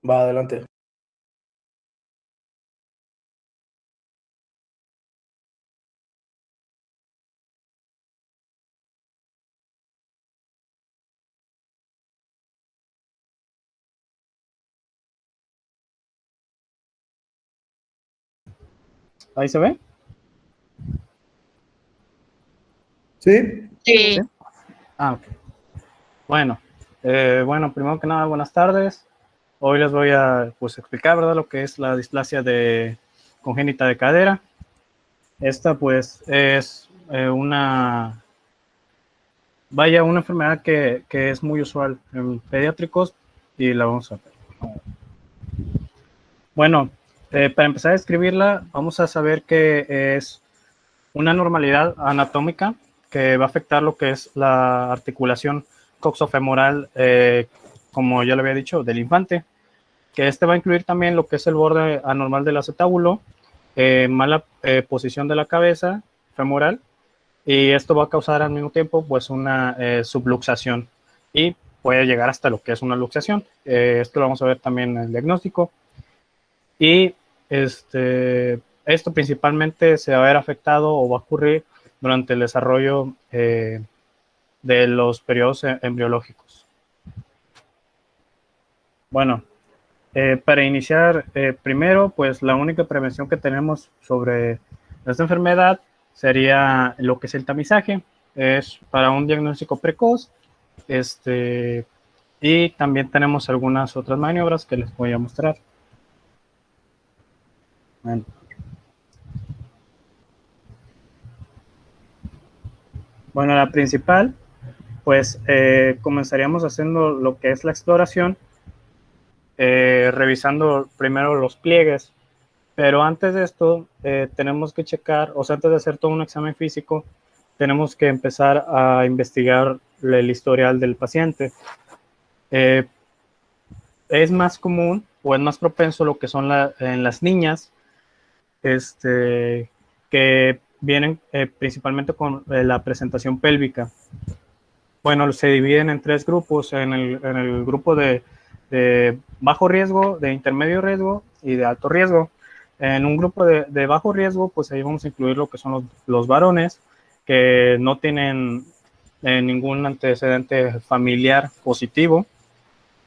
Va, adelante. ¿Ahí se ve? ¿Sí? Sí. Ah, ok. Bueno, primero que nada, buenas tardes. Hoy les voy a explicar, ¿verdad?, lo que es la displasia congénita de cadera. Esta pues es una enfermedad que es muy usual en pediátricos y la vamos a ver. Bueno, para empezar a describirla, vamos a saber que es una anormalidad anatómica que va a afectar lo que es la articulación coxofemoral, como ya lo había dicho, del infante, que va a incluir también lo que es el borde anormal del acetábulo, mala posición de la cabeza femoral, y esto va a causar al mismo tiempo pues una subluxación y puede llegar hasta lo que es una luxación. Esto lo vamos a ver también en el diagnóstico. Y esto principalmente se va a ver afectado o va a ocurrir durante el desarrollo de los periodos embriológicos. Bueno, para iniciar, primero, pues la única prevención que tenemos sobre esta enfermedad sería lo que es el tamizaje. Es para un diagnóstico precoz. Y también tenemos algunas otras maniobras que les voy a mostrar. Bueno, la principal, pues comenzaríamos haciendo lo que es la exploración, revisando primero los pliegues, pero antes de esto tenemos que checar, o sea, antes de hacer todo un examen físico, tenemos que empezar a investigar el historial del paciente. Es más común o es más propenso lo que son en las niñas, que vienen principalmente con la presentación pélvica. Bueno, se dividen en tres grupos, en el grupo de bajo riesgo, de intermedio riesgo y de alto riesgo. En un grupo de bajo riesgo, pues ahí vamos a incluir lo que son los varones que no tienen ningún antecedente familiar positivo.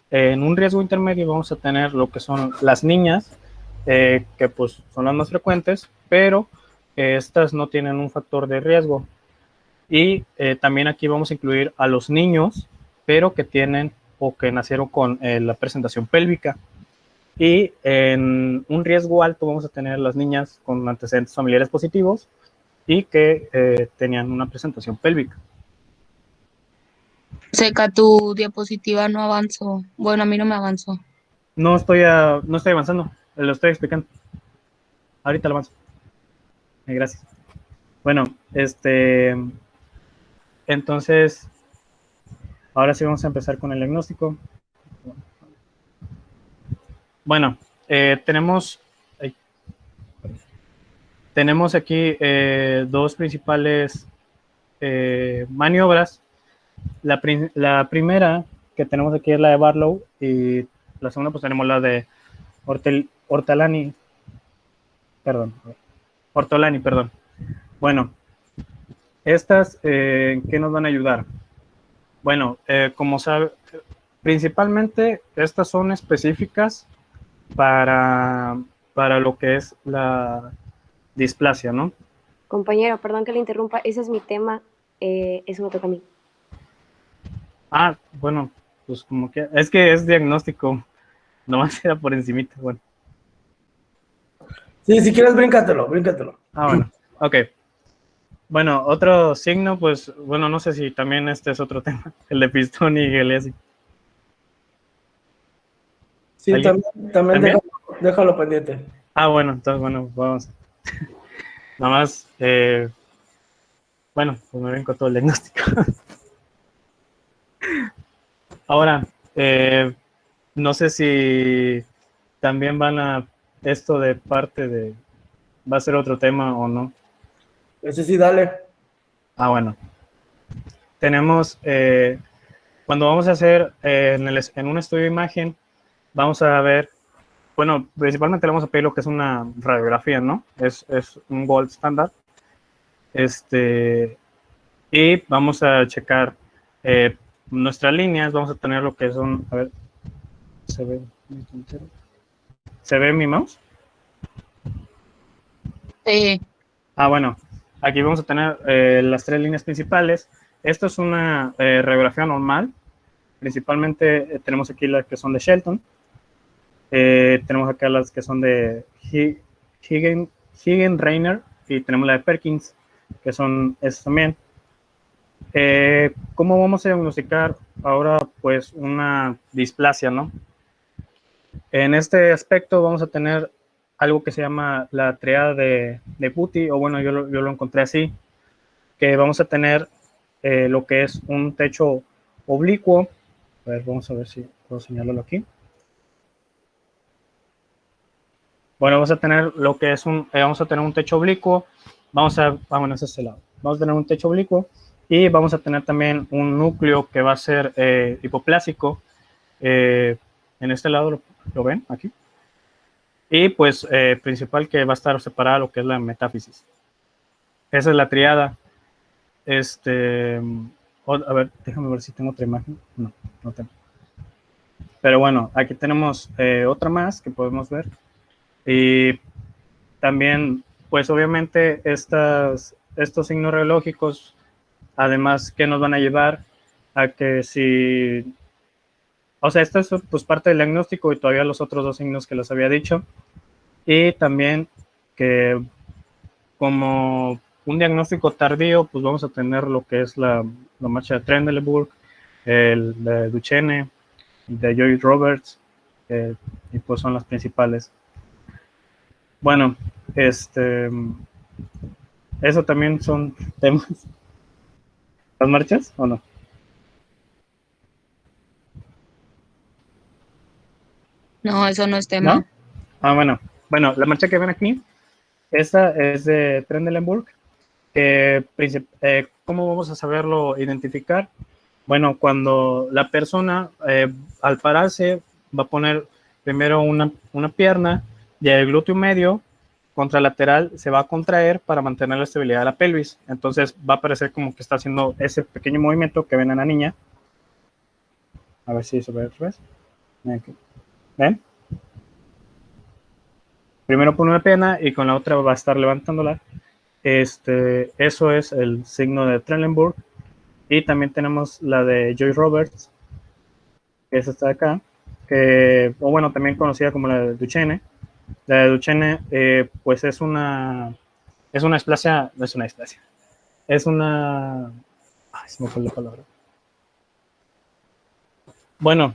En un riesgo intermedio vamos a tener lo que son las niñas, que pues son las más frecuentes, pero estas no tienen un factor de riesgo. Y también aquí vamos a incluir a los niños, pero que tienen o que nacieron con la presentación pélvica. Y en un riesgo alto vamos a tener las niñas con antecedentes familiares positivos y que tenían una presentación pélvica. Seca, tu diapositiva no avanzó. Bueno, a mí no me avanzó. No estoy avanzando, lo estoy explicando. Ahorita lo avanzo. Gracias. Bueno, entonces, ahora sí vamos a empezar con el diagnóstico. Bueno, tenemos aquí dos principales maniobras. La primera que tenemos aquí es la de Barlow y la segunda pues tenemos la de Ortolani, perdón. Bueno, estas, ¿qué nos van a ayudar? Bueno, como sabe, principalmente estas son específicas para lo que es la displasia, ¿no? Compañero, perdón que le interrumpa, ese es mi tema, eso me toca a mí. Ah, bueno, pues como que es diagnóstico, nomás era por encimita, bueno. Sí, si quieres, bríncatelo. Ah, bueno, ok. Bueno, otro signo, pues, bueno, no sé si también este es otro tema, el de pistón y Galeazzi. Sí, también déjalo pendiente. Ah, bueno, entonces, bueno, vamos. Nada más, bueno, pues me brinco todo el diagnóstico. Ahora, no sé si también van a esto de parte de, va a ser otro tema o no. Ese sí, dale. Ah, bueno. Tenemos, cuando vamos a hacer en un estudio de imagen, vamos a ver, bueno, principalmente le vamos a pedir lo que es una radiografía, ¿no? Es un gold standard. Y vamos a checar nuestras líneas, vamos a tener lo que son, a ver, ¿se ve mi mouse? Bueno, aquí vamos a tener las 3 líneas principales. Esto es una radiografía normal. Principalmente tenemos aquí las que son de Shelton. Tenemos acá las que son de Higgin Rainer y tenemos la de Perkins, que son esas también. ¿Cómo vamos a diagnosticar ahora pues una displasia, no? En este aspecto vamos a tener algo que se llama la triada de Buti, o bueno, yo lo encontré así, que vamos a tener lo que es un techo oblicuo. A ver, vamos a ver si puedo señalarlo aquí. Bueno, vamos a tener lo que es vamos a tener un techo oblicuo. Bueno, ese es el lado. Vamos a tener un techo oblicuo y vamos a tener también un núcleo que va a ser hipoplásico. En este lado lo ven aquí. Y pues principal que va a estar separada lo que es la metáfisis. Esa es la triada. A ver, déjame ver si tengo otra imagen. No, no tengo. Pero bueno, aquí tenemos otra más que podemos ver. Y también, pues obviamente estos signos radiológicos, además que nos van a llevar a que si, o sea, esto es pues parte del diagnóstico y todavía los otros 2 signos que les había dicho. Y también que como un diagnóstico tardío, pues vamos a tener lo que es la marcha de Trendelenburg, el de Duchenne, de Joy Roberts, y pues son las principales. Bueno, eso también son temas. ¿Las marchas o no? No, eso no es tema. ¿No? Bueno, la marcha que ven aquí, esta es de Trendelenburg. ¿Cómo vamos a saberlo identificar? Bueno, cuando la persona al pararse va a poner primero una pierna y el glúteo medio contralateral se va a contraer para mantener la estabilidad de la pelvis. Entonces va a parecer como que está haciendo ese pequeño movimiento que ven en la niña. A ver si se ve otra vez. ¿Ven? Primero pone una pierna y con la otra va a estar levantándola. Eso es el signo de Trendelenburg. Y también tenemos la de Joy Roberts, que es esta de acá, o bueno, también conocida como la de Duchenne. La de Duchenne, pues es una displasia, no es una displasia, es una, ay, se me fue la palabra. Bueno,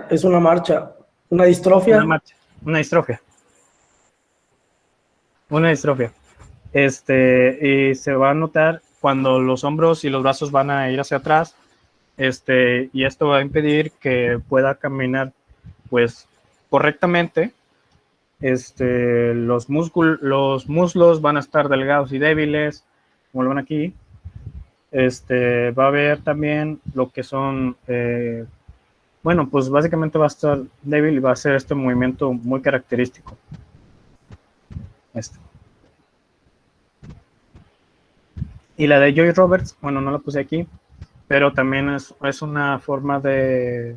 es una marcha, una distrofia. Una distrofia. Y se va a notar cuando los hombros y los brazos van a ir hacia atrás, y esto va a impedir que pueda caminar pues correctamente. Los muslos van a estar delgados y débiles, como lo ven aquí. Va a haber también lo que son, bueno, pues básicamente va a estar débil y va a ser este movimiento muy característico. Y la de Joy Roberts, bueno, no la puse aquí, pero también es una forma de,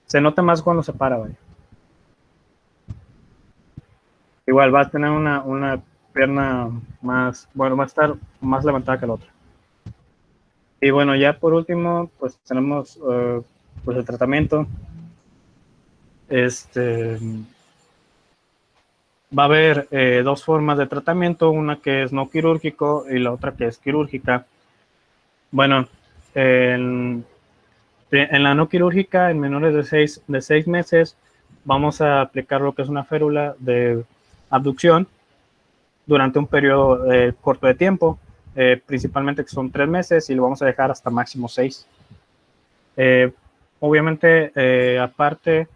se nota más cuando se para, vaya. Igual va a tener una pierna más, bueno, va a estar más levantada que la otra. Y bueno, ya por último, pues tenemos pues el tratamiento. Va a haber 2 formas de tratamiento, una que es no quirúrgico y la otra que es quirúrgica. Bueno, en la no quirúrgica, en menores de 6 meses, vamos a aplicar lo que es una férula de abducción durante un periodo corto de tiempo, principalmente que son 3 meses y lo vamos a dejar hasta máximo 6. Obviamente, aparte,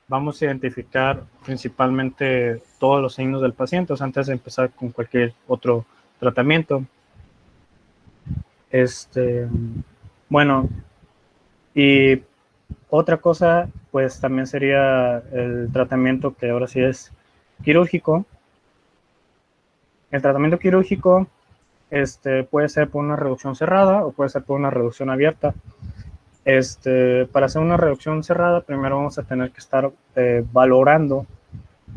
vamos a identificar principalmente todos los signos del paciente, o sea, antes de empezar con cualquier otro tratamiento. Bueno, y otra cosa, pues también sería el tratamiento que ahora sí es quirúrgico. El tratamiento quirúrgico puede ser por una reducción cerrada o puede ser por una reducción abierta. Para hacer una reducción cerrada, primero vamos a tener que estar valorando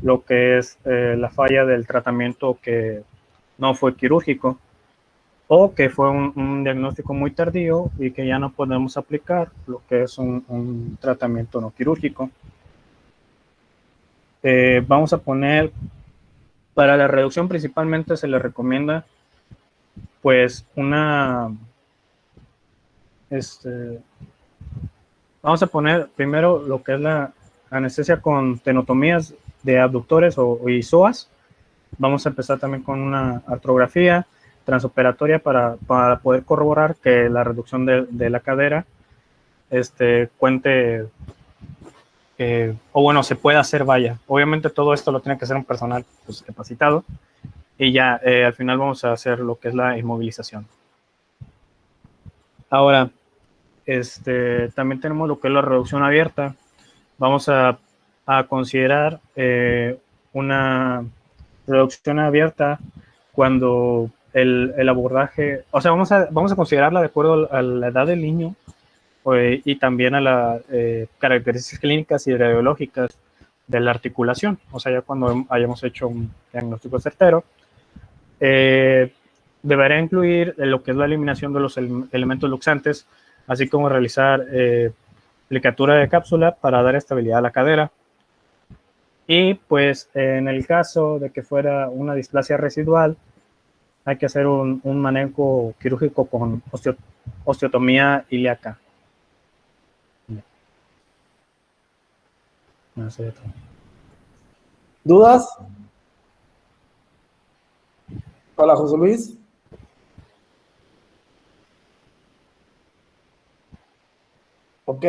lo que es la falla del tratamiento que no fue quirúrgico o que fue un diagnóstico muy tardío y que ya no podemos aplicar lo que es un tratamiento no quirúrgico. Vamos a poner, para la reducción principalmente se le recomienda pues vamos a poner primero lo que es la anestesia con tenotomías de abductores y psoas. Vamos a empezar también con una artrografía transoperatoria para poder corroborar que la reducción de la cadera cuente, o bueno, se puede hacer vaya. Obviamente todo esto lo tiene que hacer un personal pues, capacitado y ya al final vamos a hacer lo que es la inmovilización. Ahora, también tenemos lo que es la reducción abierta. Vamos a considerar una reducción abierta cuando el abordaje, o sea, vamos a considerarla de acuerdo a la edad del niño y también a las características clínicas y radiológicas de la articulación, o sea, ya cuando hayamos hecho un diagnóstico certero. Deberá incluir lo que es la eliminación de los elementos luxantes, así como realizar plicatura de cápsula para dar estabilidad a la cadera. Y pues en el caso de que fuera una displasia residual, hay que hacer un manejo quirúrgico con osteotomía ilíaca. No sé. ¿Dudas? Hola, José Luis. Ok.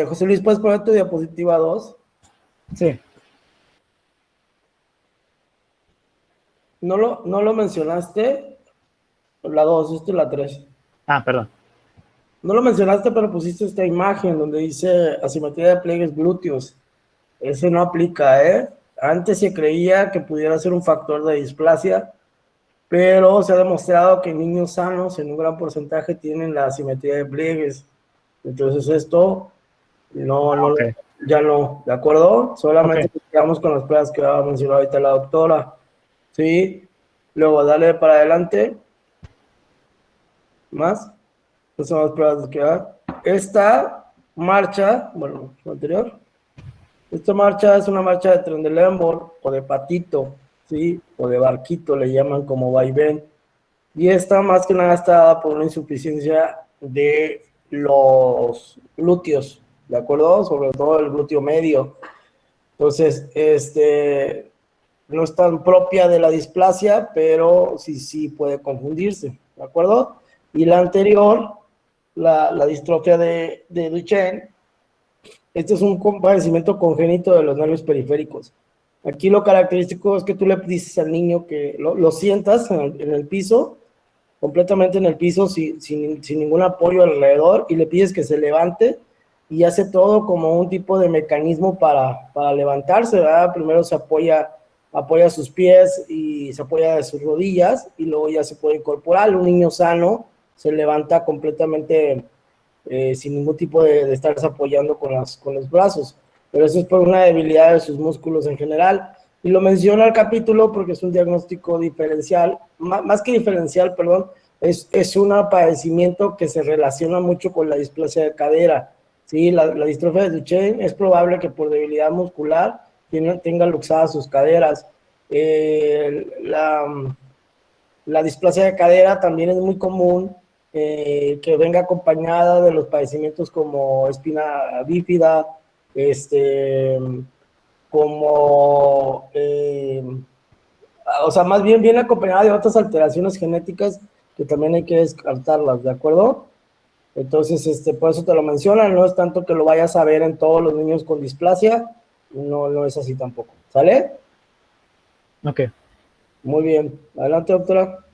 José Luis, ¿puedes poner tu diapositiva 2? Sí. No lo mencionaste. La 2, esta es la 3. Ah, perdón. No lo mencionaste, pero pusiste esta imagen donde dice asimetría de pliegues glúteos. Ese no aplica, ¿eh? Antes se creía que pudiera ser un factor de displasia, pero se ha demostrado que niños sanos en un gran porcentaje tienen la asimetría de pliegues. Entonces esto Okay. ya no, ¿de acuerdo? Solamente Okay. quedamos con las pruebas que va a mencionar ahorita la doctora. ¿Sí? Luego dale para adelante. Más. Estas son las pruebas que va. Esta marcha, bueno, lo anterior. Esta marcha es una marcha de Trendelenburg o de patito, ¿sí? O de barquito, le llaman como vaivén. Y esta más que nada está dada por una insuficiencia de los glúteos, ¿de acuerdo? Sobre todo el glúteo medio. Entonces, no es tan propia de la displasia, pero sí puede confundirse, ¿de acuerdo? Y la anterior, la distrofia de Duchenne, este es un padecimiento congénito de los nervios periféricos. Aquí lo característico es que tú le dices al niño que lo sientas en el piso, completamente en el piso, sin ningún apoyo alrededor, y le pides que se levante y hace todo como un tipo de mecanismo para levantarse, ¿verdad? Primero se apoya sus pies y se apoya de sus rodillas y luego ya se puede incorporar. Un niño sano se levanta completamente sin ningún tipo de estarse apoyando con los brazos, pero eso es por una debilidad de sus músculos en general. Y lo menciona el capítulo porque es un diagnóstico diferencial, más que diferencial, perdón, es un padecimiento que se relaciona mucho con la displasia de cadera. ¿Sí? La distrofia de Duchenne es probable que por debilidad muscular tenga luxadas sus caderas. La displasia de cadera también es muy común que venga acompañada de los padecimientos como espina bífida, como, o sea, más bien viene acompañada de otras alteraciones genéticas que también hay que descartarlas, ¿de acuerdo? Entonces, por eso te lo mencionan, no es tanto que lo vayas a ver en todos los niños con displasia, no es así tampoco, ¿sale? Ok. Muy bien, adelante, doctora.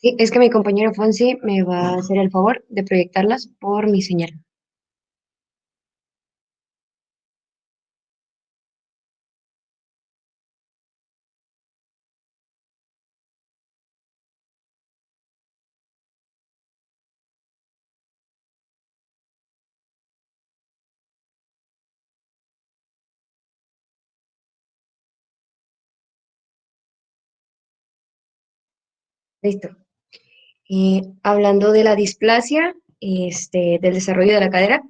Sí, es que mi compañero Fonsi me va a hacer el favor de proyectarlas por mi señal. Listo. Hablando de la displasia, del desarrollo de la cadera,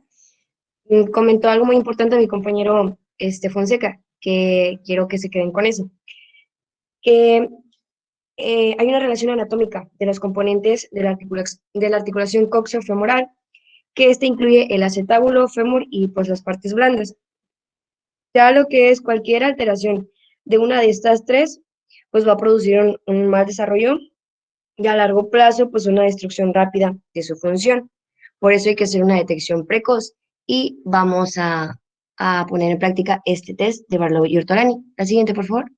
comentó algo muy importante mi compañero Fonseca, que quiero que se queden con eso, que hay una relación anatómica de los componentes de la articulación coxo-femoral, que incluye el acetábulo, fémur y pues las partes blandas. Ya lo que es cualquier alteración de una de estas tres, pues va a producir un mal desarrollo y a largo plazo, pues una destrucción rápida de su función. Por eso hay que hacer una detección precoz y vamos a poner en práctica este test de Barlow y Ortolani. La siguiente, por favor.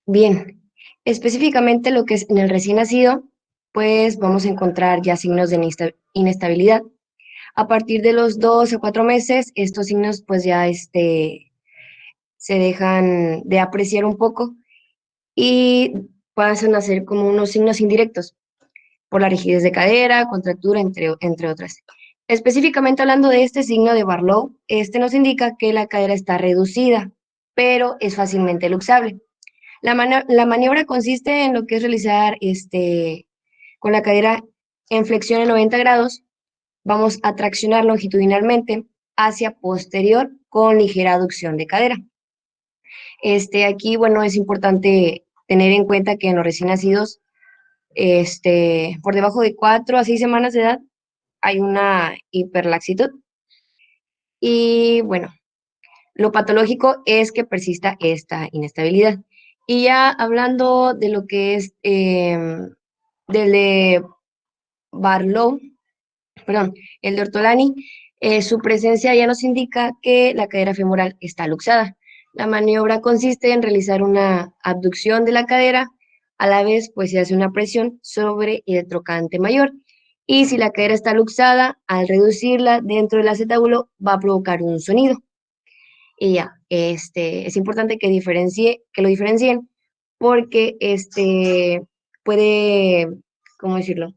Bien, específicamente lo que es en el recién nacido, pues vamos a encontrar ya signos de inestabilidad. A partir de los 2 a 4 meses, estos signos pues ya se dejan de apreciar un poco y pasan a ser como unos signos indirectos por la rigidez de cadera, contractura, entre otras. Específicamente hablando de este signo de Barlow, este nos indica que la cadera está reducida, pero es fácilmente luxable. La maniobra consiste en lo que es realizar con la cadera en flexión en 90 grados, vamos a traccionar longitudinalmente hacia posterior con ligera aducción de cadera. Aquí, bueno, es importante tener en cuenta que en los recién nacidos, por debajo de 4 a 6 semanas de edad, hay una hiperlaxitud. Y bueno, lo patológico es que persista esta inestabilidad. Y ya hablando de lo que es del de Barlow, perdón, el de Ortolani, su presencia ya nos indica que la cadera femoral está luxada. La maniobra consiste en realizar una abducción de la cadera, a la vez pues se hace una presión sobre el trocante mayor. Y si la cadera está luxada, al reducirla dentro del acetábulo va a provocar un sonido. Y ya, es importante que lo diferencien porque puede, ¿cómo decirlo?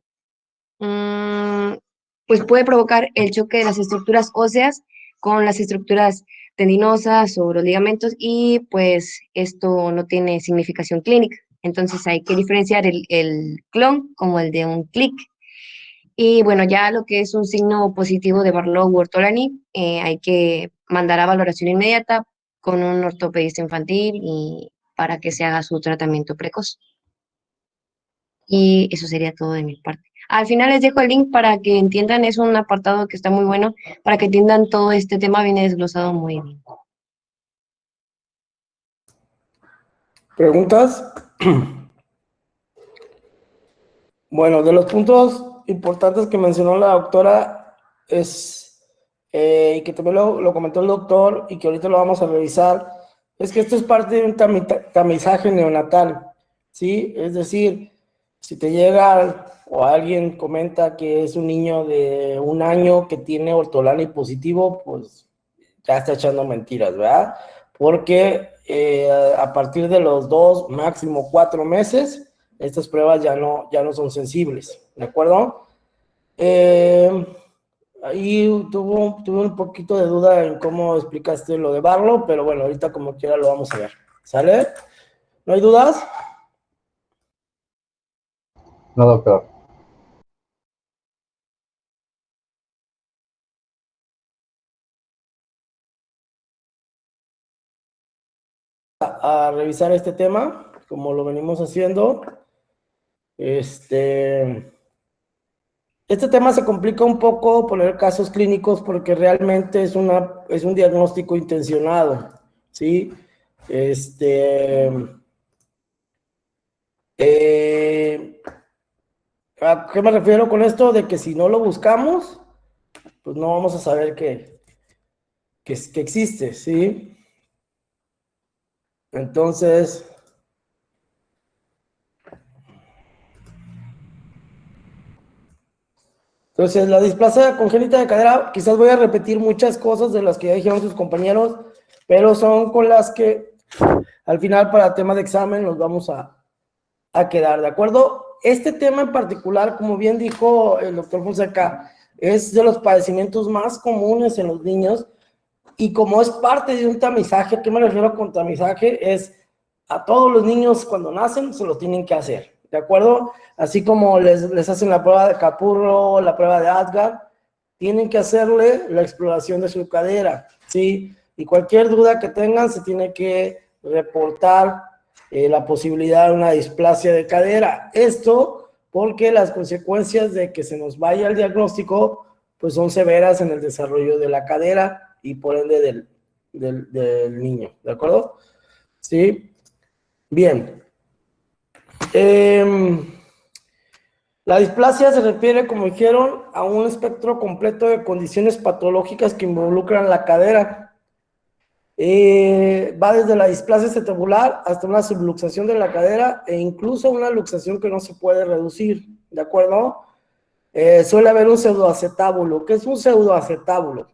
Mm, pues puede provocar el choque de las estructuras óseas con las estructuras tendinosas o los ligamentos y pues esto no tiene significación clínica. Entonces hay que diferenciar el clon como el de un clic. Y bueno, ya lo que es un signo positivo de Barlow u Ortolani, hay que mandar a valoración inmediata con un ortopedista infantil y para que se haga su tratamiento precoz. Y eso sería todo de mi parte. Al final les dejo el link para que entiendan, es un apartado que está muy bueno, para que entiendan todo este tema, viene desglosado muy bien. ¿Preguntas? Bueno, de los puntos importantes que mencionó la doctora es, y que también lo comentó el doctor y que ahorita lo vamos a revisar, es que esto es parte de un tamizaje neonatal, ¿sí? Es decir, si te llega o alguien comenta que es un niño de 1 año que tiene ortolani positivo, pues ya está echando mentiras, ¿verdad? Porque a partir de los 2, máximo 4 meses, estas pruebas ya no son sensibles, ¿de acuerdo? Ahí tuve un poquito de duda en cómo explicaste lo de Barlow, pero bueno, ahorita como quiera lo vamos a ver, ¿sale? ¿No hay dudas? No, doctor. a revisar este tema, como lo venimos haciendo. Este tema se complica un poco poner casos clínicos porque realmente es un diagnóstico intencionado, ¿sí? ¿A qué me refiero con esto? De que si no lo buscamos, pues no vamos a saber que existe, ¿sí? Entonces, la displasia congénita de cadera, quizás voy a repetir muchas cosas de las que ya dijeron sus compañeros, pero son con las que al final para tema de examen nos vamos a quedar, ¿de acuerdo? Este tema en particular, como bien dijo el doctor Fonseca, es de los padecimientos más comunes en los niños y como es parte de un tamizaje, ¿a qué me refiero con tamizaje? Es a todos los niños cuando nacen se lo tienen que hacer, ¿de acuerdo? Así como les hacen la prueba de Capurro, la prueba de Apgar, tienen que hacerle la exploración de su cadera, ¿sí? Y cualquier duda que tengan se tiene que reportar la posibilidad de una displasia de cadera. Esto porque las consecuencias de que se nos vaya el diagnóstico pues son severas en el desarrollo de la cadera y por ende del niño, ¿de acuerdo? Sí. Bien. La displasia se refiere, como dijeron, a un espectro completo de condiciones patológicas que involucran la cadera. Va desde la displasia acetabular hasta una subluxación de la cadera e incluso una luxación que no se puede reducir, ¿de acuerdo? Suele haber un pseudoacetábulo. ¿Qué es un pseudoacetábulo?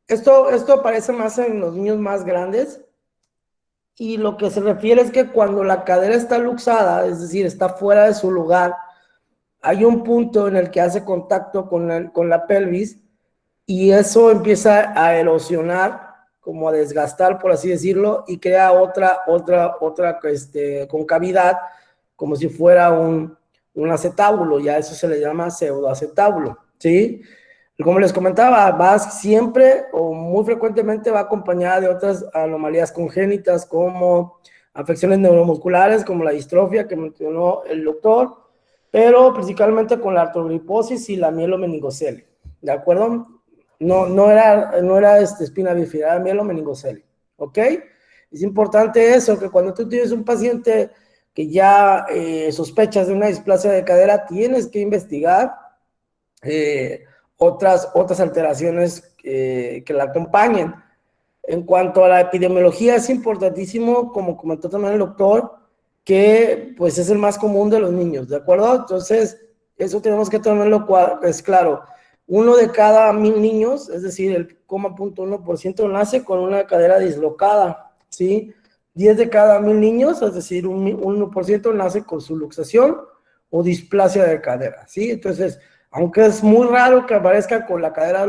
Esto aparece más en los niños más grandes y lo que se refiere es que cuando la cadera está luxada, es decir, está fuera de su lugar, hay un punto en el que hace contacto con la pelvis y eso empieza a erosionar, como a desgastar, por así decirlo, y crea otra concavidad, como si fuera un acetábulo, ya eso se le llama pseudoacetábulo, ¿sí? Como les comentaba, va siempre o muy frecuentemente va acompañada de otras anomalías congénitas como afecciones neuromusculares, como la distrofia que mencionó el doctor, pero principalmente con la artrogriposis y la mielomeningocele, ¿de acuerdo? No era espina bífida, era mielomeningocele, ¿ok? Es importante eso, que cuando tú tienes un paciente que ya sospechas de una displasia de cadera, tienes que investigar otras alteraciones que la acompañen. En cuanto a la epidemiología, es importantísimo, como comentó también el doctor, que pues es el más común de los niños, ¿de acuerdo? Entonces, eso tenemos que tenerlo claro. 1 de cada 1000 niños, es decir, el 0,1% nace con una cadera dislocada, ¿sí? 10 de cada 1000 niños, es decir, un 1% nace con subluxación o displasia de cadera, ¿sí? Entonces, aunque es muy raro que aparezca con la cadera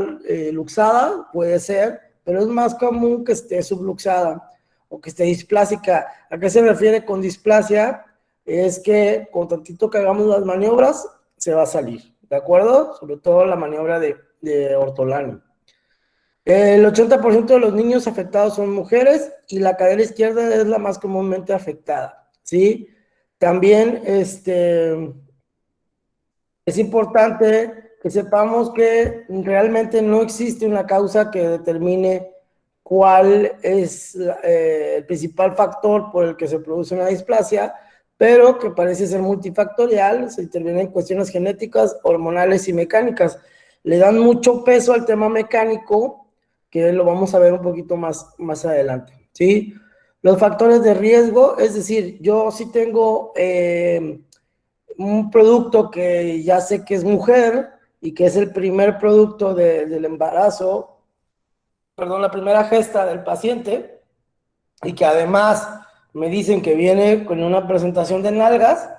luxada, puede ser, pero es más común que esté subluxada o que esté displásica. ¿A qué se refiere con displasia? Es que con tantito que hagamos las maniobras, se va a salir, ¿de acuerdo? Sobre todo la maniobra de Ortolani. El 80% de los niños afectados son mujeres y la cadera izquierda es la más comúnmente afectada, ¿sí? También, es importante que sepamos que realmente no existe una causa que determine cuál es el principal factor por el que se produce una displasia, pero que parece ser multifactorial, se intervienen cuestiones genéticas, hormonales y mecánicas. Le dan mucho peso al tema mecánico, que lo vamos a ver un poquito más adelante, ¿sí? Los factores de riesgo, es decir, yo sí tengo un producto que ya sé que es mujer y que es el primer producto del embarazo, perdón, la primera gesta del paciente, y que además me dicen que viene con una presentación de nalgas,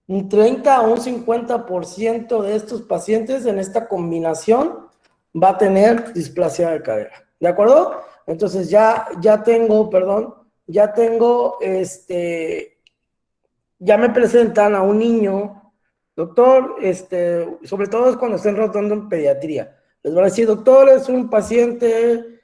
un 30 a un 50% de estos pacientes en esta combinación va a tener displasia de cadera, ¿de acuerdo? Entonces ya tengo, ya me presentan a un niño, doctor, sobre todo es cuando estén rotando en pediatría. Les van a decir, doctor, es un paciente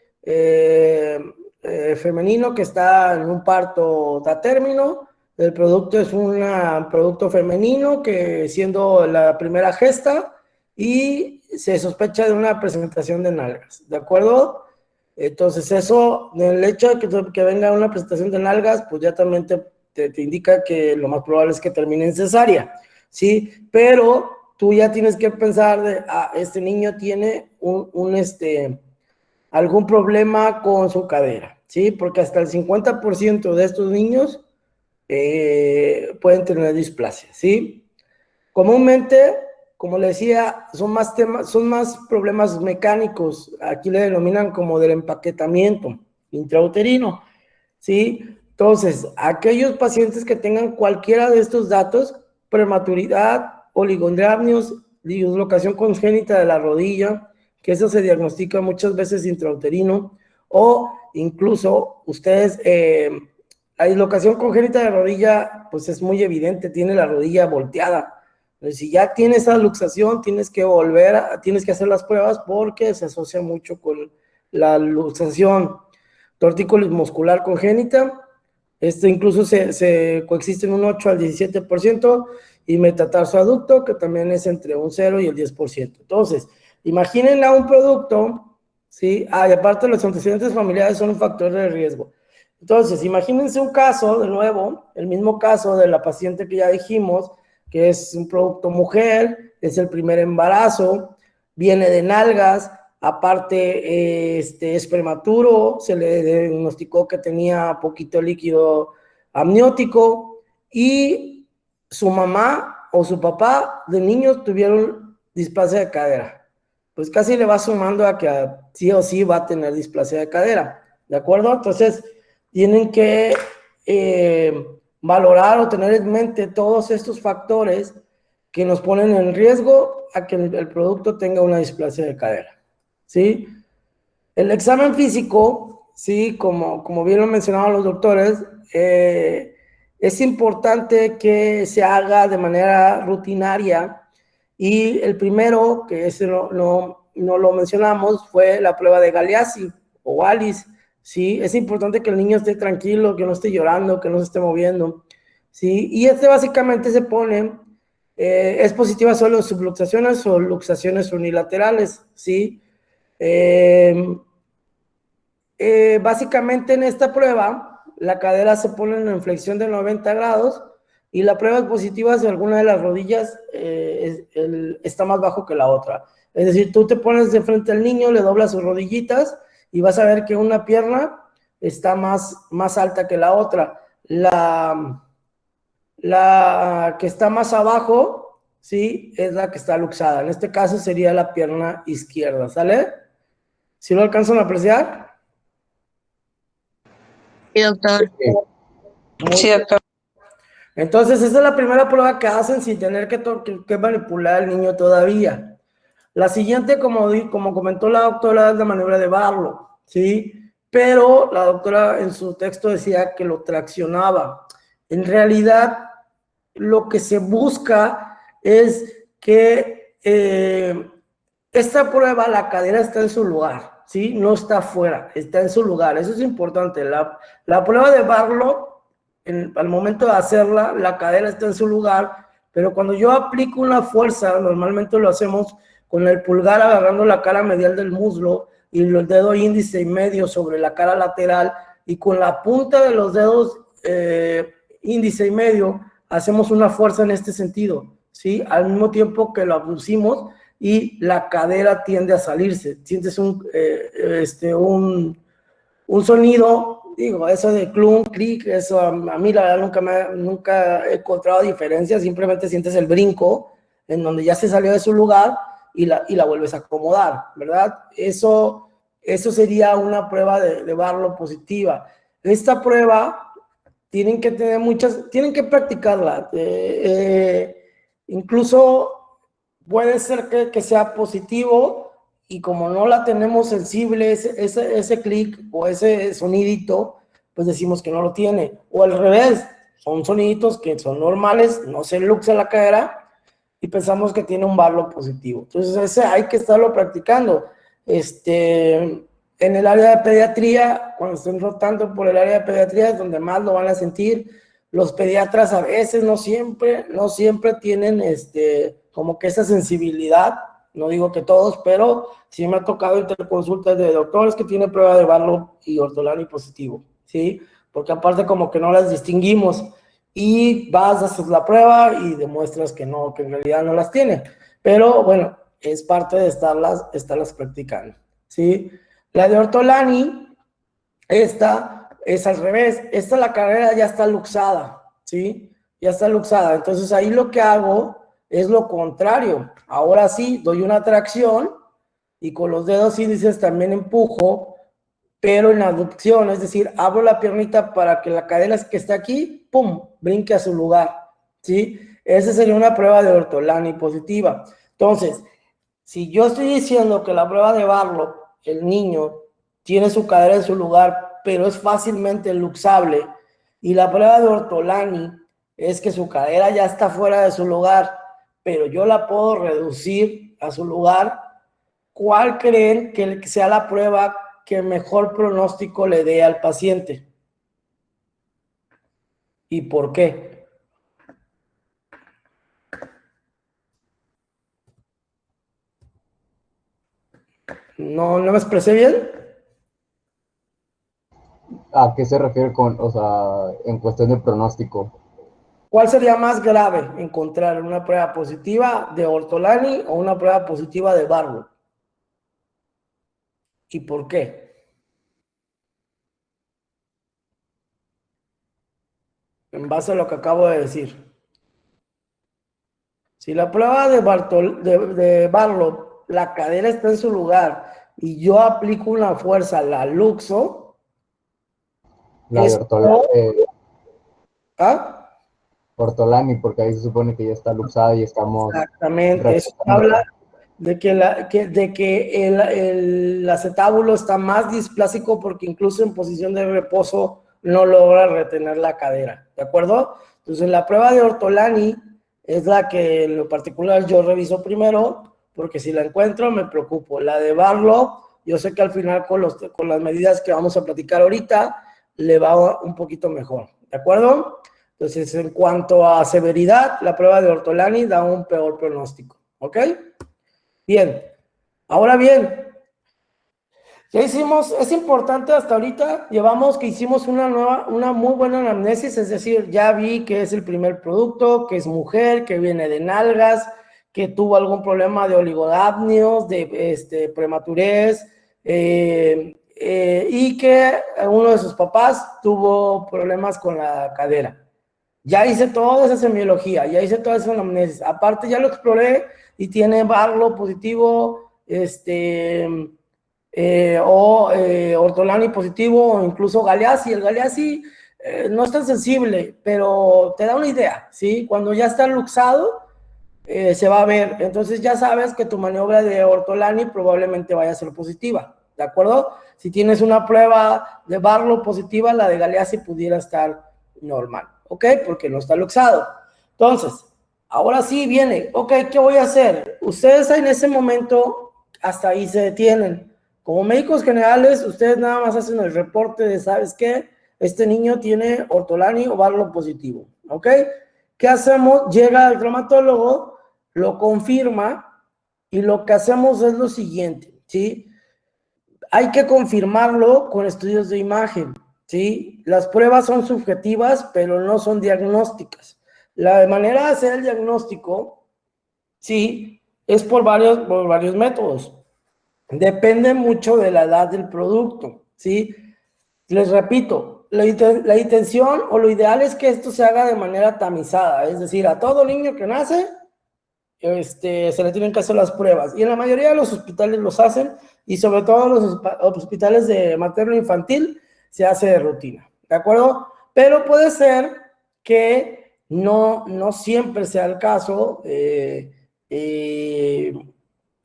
femenino que está en un parto a término. El producto es un producto femenino que siendo la primera gesta y se sospecha de una presentación de nalgas, ¿de acuerdo? Entonces eso, el hecho de que venga una presentación de nalgas, pues ya también te indica que lo más probable es que termine en cesárea, ¿sí? Pero tú ya tienes que pensar de, este niño tiene algún problema con su cadera, ¿sí? Porque hasta el 50% de estos niños pueden tener displasia, ¿sí? Comúnmente, como le decía, son más problemas mecánicos, aquí le denominan como del empaquetamiento intrauterino, ¿sí? Entonces, aquellos pacientes que tengan cualquiera de estos datos, prematuridad, oligodendroglios, dislocación congénita de la rodilla, que eso se diagnostica muchas veces intrauterino, o incluso ustedes, la dislocación congénita de rodilla, pues es muy evidente, tiene la rodilla volteada. Entonces, si ya tienes esa luxación, tienes que hacer las pruebas porque se asocia mucho con la luxación. Tortícolis muscular congénita, incluso se coexiste en un 8 al 17%, y metatarsoaducto, que también es entre un 0 y el 10%. Entonces, imaginen a un producto, ¿sí? Y aparte los antecedentes familiares son un factor de riesgo. Entonces, imagínense un caso, de nuevo, el mismo caso de la paciente que ya dijimos, que es un producto mujer, es el primer embarazo, viene de nalgas, aparte es prematuro, se le diagnosticó que tenía poquito líquido amniótico y su mamá o su papá de niños tuvieron displasia de cadera. Pues casi le va sumando a que sí o sí va a tener displasia de cadera, ¿de acuerdo? Entonces, tienen que valorar o tener en mente todos estos factores que nos ponen en riesgo a que el producto tenga una displasia de cadera, ¿sí? El examen físico, ¿sí? Como bien lo mencionaban los doctores, es importante que se haga de manera rutinaria, y el primero, que ese no lo mencionamos, fue la prueba de Galeazzi o Alice, ¿sí? Es importante que el niño esté tranquilo, que no esté llorando, que no se esté moviendo, ¿sí? Y básicamente se pone, es positiva solo en subluxaciones o luxaciones unilaterales, ¿sí? Básicamente en esta prueba, la cadera se pone en una flexión de 90 grados y la prueba es positiva si alguna de las rodillas está más bajo que la otra. Es decir, tú te pones de frente al niño, le doblas sus rodillitas y vas a ver que una pierna está más alta que la otra. La que está más abajo, ¿sí? Es la que está luxada. En este caso sería la pierna izquierda, ¿sale? ¿Sí lo alcanzan a apreciar? Sí, doctor. Sí, doctor. Entonces, esa es la primera prueba que hacen sin tener que manipular al niño todavía. La siguiente, como comentó la doctora, es la maniobra de Barlow, ¿sí? Pero la doctora en su texto decía que lo traccionaba. En realidad, lo que se busca es que esta prueba, la cadera está en su lugar, ¿sí? No está afuera, está en su lugar. Eso es importante. La prueba de Barlow, al momento de hacerla, la cadera está en su lugar, pero cuando yo aplico una fuerza, normalmente lo hacemos con el pulgar agarrando la cara medial del muslo y el dedo índice y medio sobre la cara lateral, y con la punta de los dedos índice y medio hacemos una fuerza en este sentido, ¿sí? Al mismo tiempo que lo abducimos y la cadera tiende a salirse. Sientes un sonido, digo, eso de clunk, clic, eso a mí la verdad nunca he encontrado diferencia, simplemente sientes el brinco en donde ya se salió de su lugar y la vuelves a acomodar, ¿verdad? Eso sería una prueba de Barlow positiva. Esta prueba tienen que practicarla. Incluso puede ser que sea positivo, y como no la tenemos sensible, ese clic o ese sonidito, pues decimos que no lo tiene. O al revés, son soniditos que son normales, no se luxa la cadera, y pensamos que tiene un Barlow positivo. Entonces ese hay que estarlo practicando. En el área de pediatría, cuando estén rotando por el área de pediatría, es donde más lo van a sentir. Los pediatras a veces, no siempre tienen como que esa sensibilidad, no digo que todos, pero sí me ha tocado interconsultas de doctores que tienen prueba de Barlow y Ortolani positivo, ¿sí? Porque aparte como que no las distinguimos, y vas a hacer la prueba y demuestras que no, que en realidad no las tiene. Pero bueno, es parte de estarlas practicando, ¿sí? La de Ortolani, esta es al revés. Esta la carrera ya está luxada, ¿sí? Ya está luxada. Entonces ahí lo que hago es lo contrario. Ahora sí, doy una tracción y con los dedos índices también empujo, pero en la aducción, es decir, abro la piernita para que la cadera que está aquí, ¡pum!, brinque a su lugar, ¿sí? Esa sería una prueba de Ortolani positiva. Entonces, si yo estoy diciendo que la prueba de Barlow, el niño tiene su cadera en su lugar, pero es fácilmente luxable, y la prueba de Ortolani es que su cadera ya está fuera de su lugar, pero yo la puedo reducir a su lugar, ¿cuál creen que sea la prueba que mejor pronóstico le dé al paciente? ¿Y por qué? ¿No me expresé bien? ¿A qué se refiere o sea, en cuestión de pronóstico? ¿Cuál sería más grave encontrar una prueba positiva de Ortolani o una prueba positiva de Barlow? ¿Y por qué? En base a lo que acabo de decir. Si la prueba de Barlow, la cadera está en su lugar y yo aplico una fuerza, la luxo, La de ¿ah? Ortolani, porque ahí se supone que ya está luxada y estamos... Exactamente, eso habla de que el acetábulo está más displásico porque incluso en posición de reposo no logra retener la cadera, ¿de acuerdo? Entonces la prueba de Ortolani es la que en lo particular yo reviso primero, porque si la encuentro me preocupo. La de Barlow, yo sé que al final con las medidas que vamos a platicar ahorita, le va un poquito mejor, ¿de acuerdo? Entonces, en cuanto a severidad, la prueba de Ortolani da un peor pronóstico, ¿ok? Bien, ahora bien, ya hicimos, es importante hasta ahorita, hicimos una muy buena anamnesis, es decir, ya vi que es el primer producto, que es mujer, que viene de nalgas, que tuvo algún problema de oligodapnios, de prematurez, y que uno de sus papás tuvo problemas con la cadera. Ya hice toda esa semiología, ya hice toda esa anamnesis. Aparte ya lo exploré y tiene Barlow positivo, Ortolani positivo, o incluso Galeazzi. El Galeazzi no es tan sensible, pero te da una idea, ¿sí? Cuando ya está luxado, se va a ver. Entonces ya sabes que tu maniobra de Ortolani probablemente vaya a ser positiva, ¿de acuerdo? Si tienes una prueba de Barlow positiva, la de Galeazzi pudiera estar normal, ¿ok? Porque no está luxado. Entonces, ahora sí viene, ok, ¿qué voy a hacer? Ustedes en ese momento hasta ahí se detienen. Como médicos generales, ustedes nada más hacen el reporte de, ¿sabes qué? Este niño tiene Ortolani o Barlow positivo, ¿ok? ¿Qué hacemos? Llega el traumatólogo, lo confirma, y lo que hacemos es lo siguiente, ¿sí? Hay que confirmarlo con estudios de imagen, ¿sí? Las pruebas son subjetivas, pero no son diagnósticas. La manera de hacer el diagnóstico, sí, es por varios métodos. Depende mucho de la edad del producto, ¿sí? Les repito, la intención o lo ideal es que esto se haga de manera tamizada, es decir, a todo niño que nace, se le tienen que hacer las pruebas, y en la mayoría de los hospitales los hacen, y sobre todo en los hospitales de materno-infantil se hace de rutina, ¿de acuerdo? Pero puede ser que no siempre sea el caso,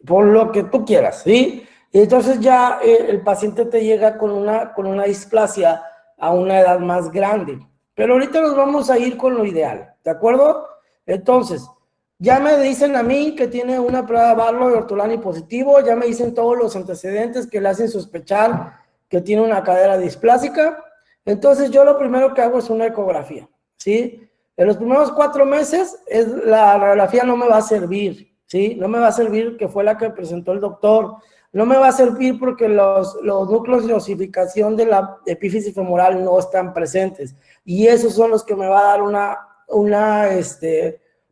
por lo que tú quieras, ¿sí? Y entonces ya el paciente te llega con una displasia a una edad más grande. Pero ahorita nos vamos a ir con lo ideal, ¿de acuerdo? Entonces, Ya me dicen a mí que tiene una prueba de Barlow y Ortolani positivo, ya me dicen todos los antecedentes que le hacen sospechar que tiene una cadera displásica. Entonces yo lo primero que hago es una ecografía, ¿sí? En los primeros 4 meses la radiografía no me va a servir, ¿sí? No me va a servir, que fue la que presentó el doctor. No me va a servir porque los núcleos de osificación de la epífisis femoral no están presentes. Y esos son los que me va a dar una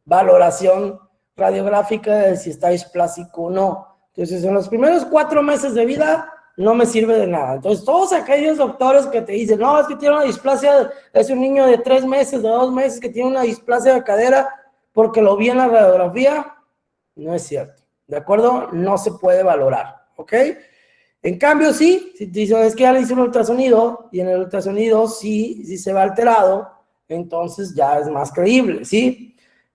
valoración radiográfica de si está displásico o no. Entonces, en los primeros 4 meses de vida no me sirve de nada. Entonces, todos aquellos doctores que te dicen, no, es que tiene una displasia, es un niño de 3 meses, de 2 meses que tiene una displasia de cadera porque lo vi en la radiografía, no es cierto, ¿de acuerdo? No se puede valorar, ¿ok? En cambio, sí, si te dicen, es que ya le hice un ultrasonido, y en el ultrasonido sí se va alterado, entonces ya es más creíble, ¿sí?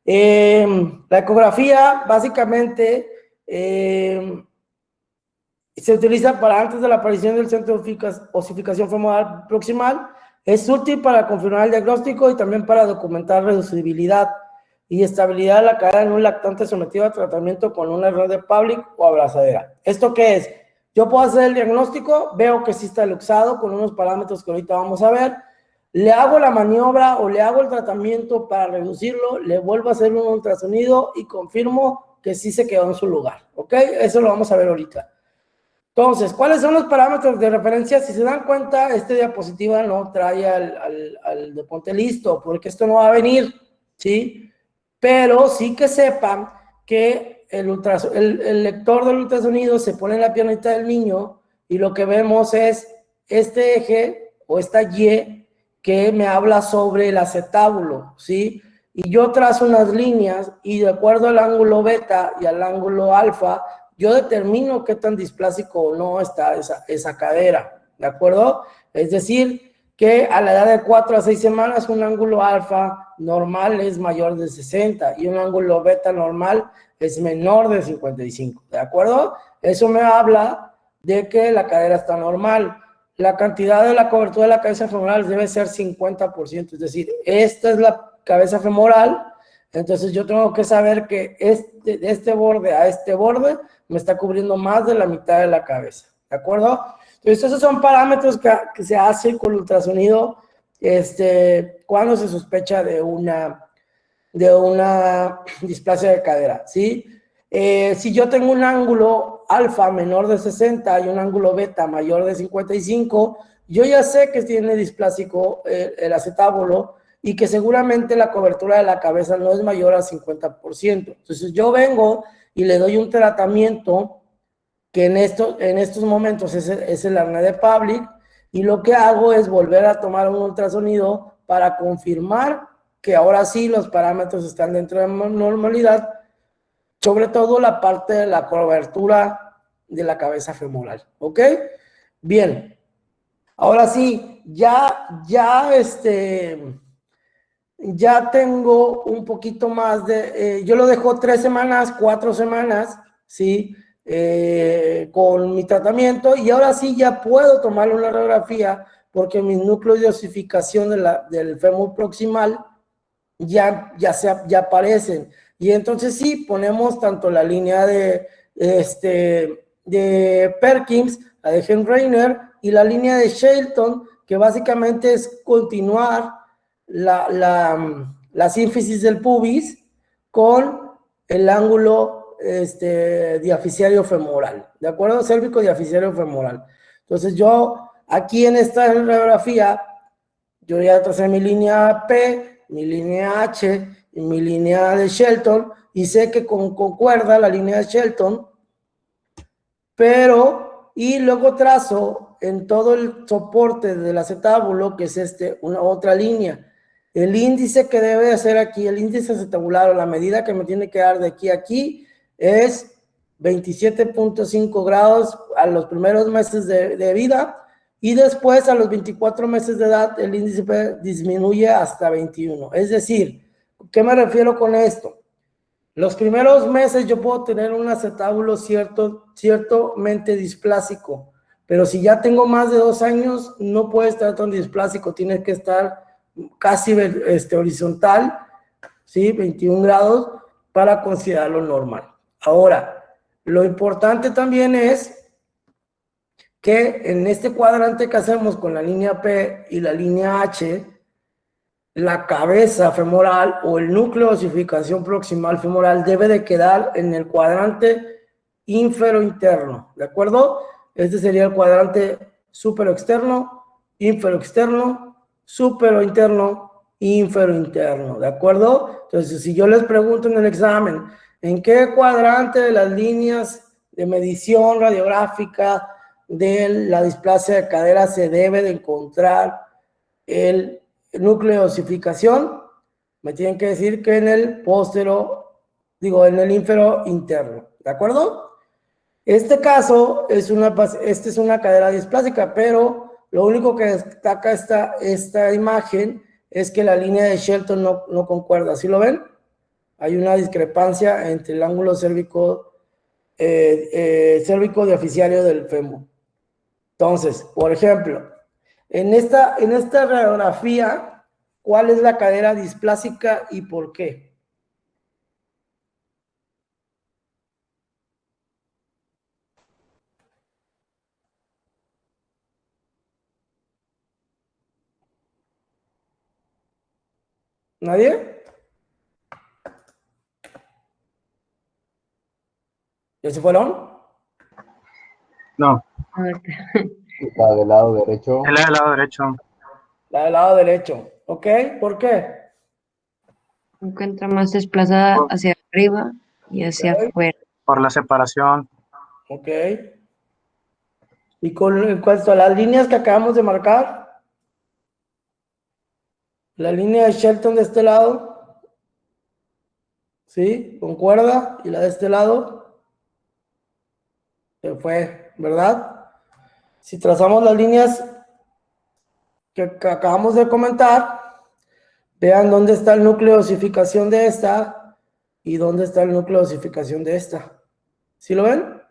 La ecografía, básicamente, se utiliza para antes de la aparición del centro de osificación femoral proximal. Es útil para confirmar el diagnóstico y también para documentar reducibilidad y estabilidad de la cadera en un lactante sometido a tratamiento con una red de Pavlik o abrazadera. ¿Esto qué es? Yo puedo hacer el diagnóstico, veo que sí está luxado con unos parámetros que ahorita vamos a ver, le hago la maniobra o le hago el tratamiento para reducirlo, le vuelvo a hacer un ultrasonido y confirmo que sí se quedó en su lugar, ¿ok? Eso lo vamos a ver ahorita. Entonces, ¿cuáles son los parámetros de referencia? Si se dan cuenta, esta diapositiva no trae al de ponte listo, porque esto no va a venir, ¿sí? Pero sí que sepan que el lector del ultrasonido se pone en la piernita del niño y lo que vemos es este eje o esta Y que me habla sobre el acetábulo, ¿sí? Y yo trazo unas líneas y de acuerdo al ángulo beta y al ángulo alfa, yo determino qué tan displásico o no está esa cadera, ¿de acuerdo? Es decir, que a la edad de 4 a 6 semanas un ángulo alfa normal es mayor de 60 y un ángulo beta normal es menor de 55, ¿de acuerdo? Eso me habla de que la cadera está normal. La cantidad de la cobertura de la cabeza femoral debe ser 50%, es decir, esta es la cabeza femoral, entonces yo tengo que saber que de este borde a este borde me está cubriendo más de la mitad de la cabeza, ¿de acuerdo? Entonces esos son parámetros que se hacen con ultrasonido cuando se sospecha de una displasia de cadera, ¿sí? Si yo tengo un ángulo alfa menor de 60 y un ángulo beta mayor de 55, yo ya sé que tiene displásico el acetábulo y que seguramente la cobertura de la cabeza no es mayor al 50%. Entonces yo vengo y le doy un tratamiento que en estos momentos es el arnés de Pavlik, y lo que hago es volver a tomar un ultrasonido para confirmar que ahora sí los parámetros están dentro de normalidad, sobre todo la parte de la cobertura de la cabeza femoral, ¿ok? Bien, ahora sí, ya tengo un poquito más yo lo dejo 3 semanas, 4 semanas, ¿sí? Con mi tratamiento, y ahora sí ya puedo tomar una radiografía porque mis núcleos de osificación del fémur proximal ya aparecen. Y entonces sí, ponemos tanto la línea de Perkins, la de Henreiner, y la línea de Shelton, que básicamente es continuar la sínfisis del pubis con el ángulo diaficiario femoral, ¿de acuerdo? Cérvico diaficiario femoral. Entonces yo, aquí en esta radiografía, yo ya tracé mi línea P, mi línea H y mi línea de Shelton, y sé que concuerda la línea de Shelton, y luego trazo en todo el soporte del acetábulo, que es una otra línea. El índice que debe hacer aquí, el índice acetabular, o la medida que me tiene que dar de aquí a aquí, es 27.5 grados a los primeros meses de vida, y después a los 24 meses de edad el índice disminuye hasta 21. Es decir, ¿qué me refiero con esto? Los primeros meses yo puedo tener un acetábulo ciertamente displásico, pero si ya tengo más de 2 años, no puede estar tan displásico, tiene que estar casi horizontal, ¿sí? 21 grados, para considerarlo normal. Ahora, lo importante también es que en este cuadrante que hacemos con la línea P y la línea H, la cabeza femoral o el núcleo de osificación proximal femoral debe de quedar en el cuadrante ínfero-interno, ¿de acuerdo? Este sería el cuadrante súpero-externo, ínfero-externo, súpero-interno, ínfero-interno, ¿de acuerdo? Entonces, si yo les pregunto en el examen, ¿en qué cuadrante de las líneas de medición radiográfica de la displasia de cadera se debe de encontrar el núcleo de osificación? Me tienen que decir que en el en el ínfero interno, ¿de acuerdo? Este caso es una cadera displásica, pero lo único que destaca esta imagen es que la línea de Shelton no concuerda. ¿Sí lo ven? Hay una discrepancia entre el ángulo cérvico diaficiario del fémur. Entonces, por ejemplo, en esta radiografía, ¿cuál es la cadera displásica y por qué? ¿Nadie? ¿Ya se fueron? No, La del lado derecho. él es del lado derecho. La del lado derecho. ¿Ok? ¿Por qué? Se encuentra más desplazada hacia arriba y hacia afuera. Por la separación. ¿Ok? Y en cuanto a las líneas que acabamos de marcar, la línea de Shelton de este lado, ¿sí? Concuerda, y la de este lado, se fue, ¿verdad? Si trazamos las líneas que acabamos de comentar, vean dónde está el núcleo de osificación de esta y dónde está el núcleo de osificación de esta. ¿Sí lo ven?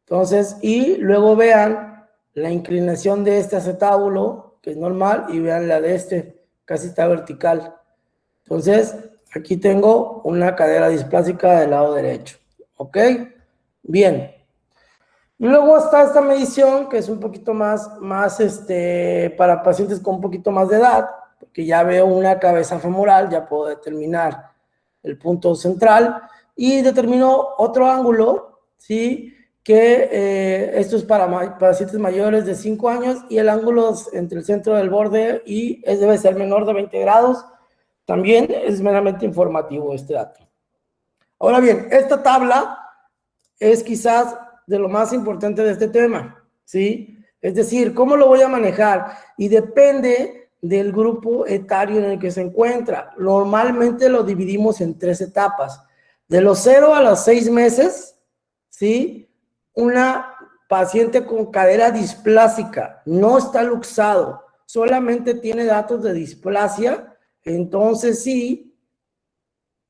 Entonces, y luego vean la inclinación de este acetábulo, que es normal, y vean la de este, casi está vertical. Entonces, aquí tengo una cadera displásica del lado derecho. ¿Ok? Bien. Y luego está esta medición, que es un poquito más para pacientes con un poquito más de edad, porque ya veo una cabeza femoral, ya puedo determinar el punto central, y determino otro ángulo, ¿sí? Que esto es para pacientes mayores de 5 años, y el ángulo entre el centro del borde debe ser menor de 20 grados. También es meramente informativo este dato. Ahora bien, esta tabla es quizás de lo más importante de este tema, ¿sí? Es decir, ¿cómo lo voy a manejar? Y depende del grupo etario en el que se encuentra. Normalmente lo dividimos en 3 etapas. De los 0 a los 6 meses, ¿sí? Una paciente con cadera displásica, no está luxado, solamente tiene datos de displasia, entonces sí,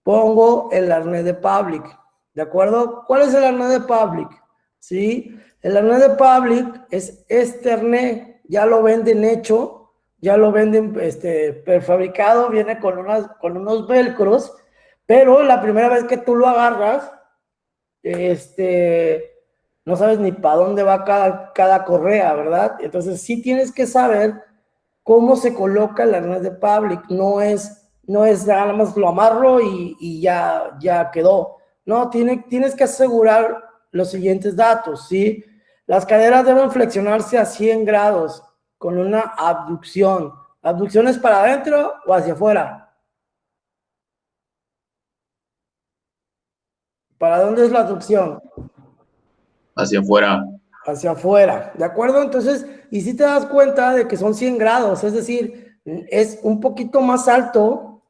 pongo el arnés de Pavlik. ¿De acuerdo? ¿Cuál es el arnés de Pavlik? ¿Sí? El arnés de Pavlik es este arnés, ya lo venden hecho, ya lo venden prefabricado, viene con unos velcros, pero la primera vez que tú lo agarras, no sabes ni para dónde va cada correa, ¿verdad? Entonces sí tienes que saber cómo se coloca el arnés de Pavlik. No es nada más lo amarro y ya quedó. No, tienes que asegurar los siguientes datos, ¿sí? Las caderas deben flexionarse a 100 grados con una abducción. ¿Abducción es para adentro o hacia afuera? ¿Para dónde es la abducción? Hacia afuera. Hacia afuera, ¿de acuerdo? Entonces, y si te das cuenta de que son 100 grados, es decir, es un poquito más alto,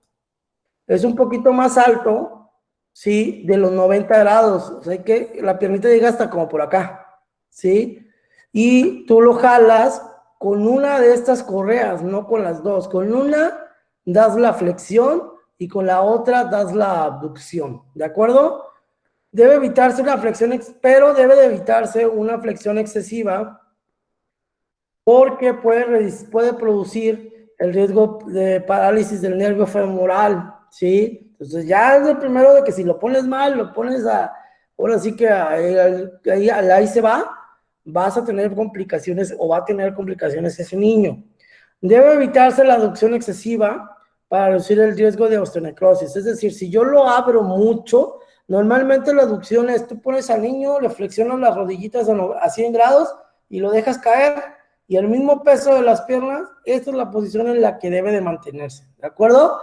¿sí? De los 90 grados, o sea, que la piernita llega hasta como por acá, ¿sí? Y tú lo jalas con una de estas correas, no con las dos. Con una das la flexión y con la otra das la abducción, ¿de acuerdo? Debe evitarse una flexión, pero debe de evitarse una flexión excesiva porque puede producir el riesgo de parálisis del nervio femoral, ¿sí? Entonces ya es el primero de que si lo pones mal, lo pones ahora sí que ahí se va, vas a tener complicaciones o va a tener complicaciones ese niño. Debe evitarse la aducción excesiva para reducir el riesgo de osteonecrosis. Es decir, si yo lo abro mucho, normalmente la aducción es, tú pones al niño, le flexionas las rodillitas a 100 grados y lo dejas caer, y el mismo peso de las piernas, esta es la posición en la que debe de mantenerse, ¿de acuerdo?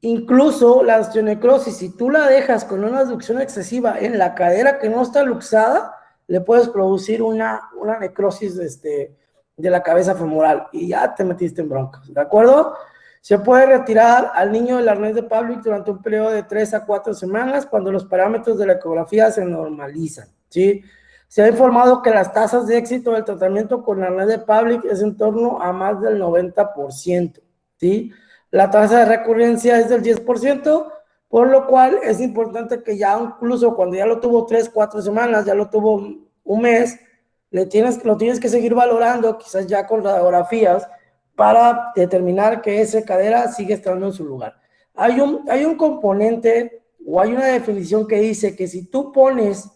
Incluso la osteonecrosis, si tú la dejas con una aducción excesiva en la cadera que no está luxada, le puedes producir una necrosis de la cabeza femoral y ya te metiste en broncas, ¿de acuerdo? Se puede retirar al niño del arnés de Pavlik durante un periodo de 3 a 4 semanas cuando los parámetros de la ecografía se normalizan, ¿sí? Se ha informado que las tasas de éxito del tratamiento con arnés de Pavlik es en torno a más del 90%, ¿sí? La tasa de recurrencia es del 10%, por lo cual es importante que ya incluso cuando ya lo tuvo 3, 4 semanas, ya lo tuvo un mes, lo tienes que seguir valorando, quizás ya con radiografías, para determinar que esa cadera sigue estando en su lugar. Hay un componente o hay una definición que dice que si tú pones,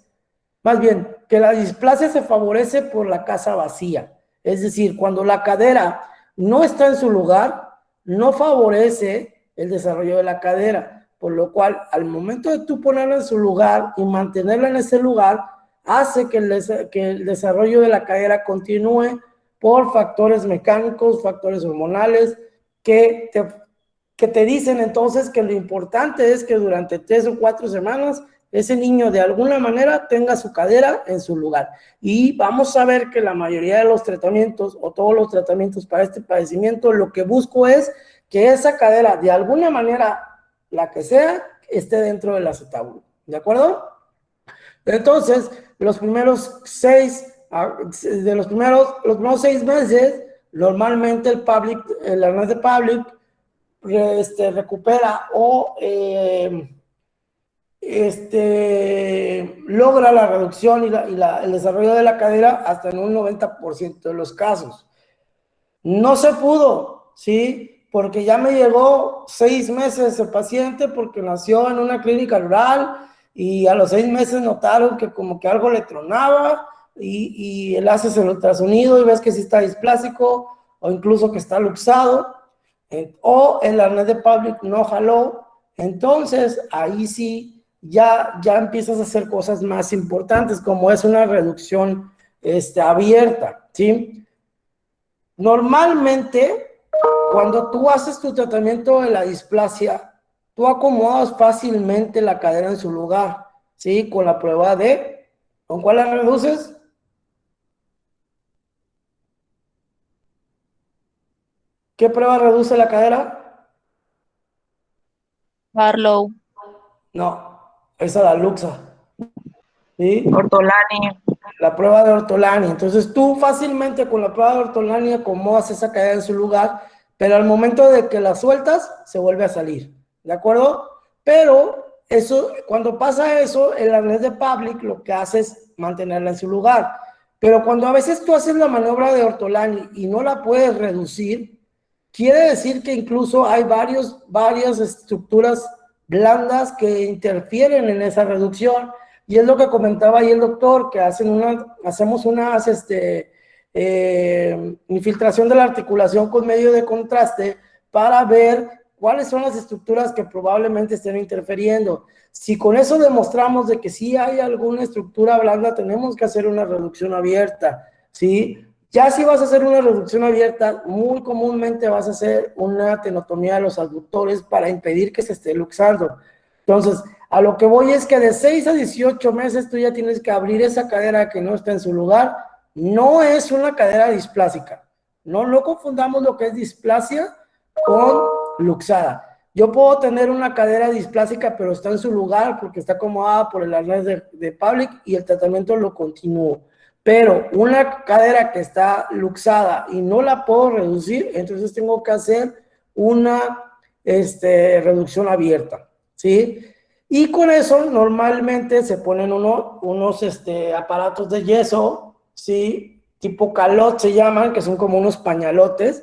más bien, que la displasia se favorece por la casa vacía. Es decir, cuando la cadera no está en su lugar, no favorece el desarrollo de la cadera, por lo cual al momento de tú ponerla en su lugar y mantenerla en ese lugar, hace que el desarrollo de la cadera continúe por factores mecánicos, factores hormonales, que te dicen entonces que lo importante es que durante 3 o 4 semanas ese niño de alguna manera tenga su cadera en su lugar. Y vamos a ver que la mayoría de los tratamientos o todos los tratamientos para este padecimiento, lo que busco es que esa cadera de alguna manera, la que sea, esté dentro del acetábulo. ¿De acuerdo? Entonces, los primeros 6 meses, normalmente el arnés de Pavlik recupera o logra la reducción y el desarrollo de la cadera hasta en un 90% de los casos. No se pudo, ¿sí? Porque ya me llegó 6 meses el paciente porque nació en una clínica rural y a los 6 meses notaron que como que algo le tronaba y él hace el ultrasonido y ves que sí está displásico o incluso que está luxado, o el arnés de Pavlik no jaló. Entonces ahí sí ya empiezas a hacer cosas más importantes, como es una reducción abierta, ¿sí? Normalmente, cuando tú haces tu tratamiento de la displasia, tú acomodas fácilmente la cadera en su lugar, ¿sí? Con la prueba de... ¿Con cuál la reduces? ¿Qué prueba reduce la cadera? Barlow. No, esa la luxa, ¿sí? Ortolani. La prueba de Ortolani. Entonces tú fácilmente con la prueba de Ortolani acomodas esa cadera en su lugar, pero al momento de que la sueltas, se vuelve a salir, ¿de acuerdo? Pero eso, cuando pasa eso, el arnés de Pavlik lo que hace es mantenerla en su lugar. Pero cuando a veces tú haces la maniobra de Ortolani y no la puedes reducir, quiere decir que incluso hay varias estructuras blandas que interfieren en esa reducción. Y es lo que comentaba ahí el doctor, que hacemos unas infiltración de la articulación con medio de contraste para ver cuáles son las estructuras que probablemente estén interfiriendo. Si con eso demostramos de que sí hay alguna estructura blanda, tenemos que hacer una reducción abierta, ¿sí? Ya si vas a hacer una reducción abierta, muy comúnmente vas a hacer una tenotomía de los abductores para impedir que se esté luxando. Entonces, a lo que voy es que de 6 a 18 meses tú ya tienes que abrir esa cadera que no está en su lugar. No es una cadera displásica. No confundamos lo que es displasia con luxada. Yo puedo tener una cadera displásica, pero está en su lugar porque está acomodada por el arnés de Pavlik y el tratamiento lo continúo. Pero una cadera que está luxada y no la puedo reducir, entonces tengo que hacer una reducción abierta, ¿sí? Y con eso normalmente se ponen unos aparatos de yeso, ¿sí? Tipo calot se llaman, que son como unos pañalotes,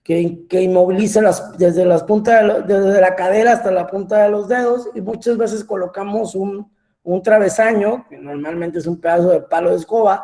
que inmoviliza desde las puntas, desde la cadera hasta la punta de los dedos, y muchas veces colocamos un travesaño, que normalmente es un pedazo de palo de escoba,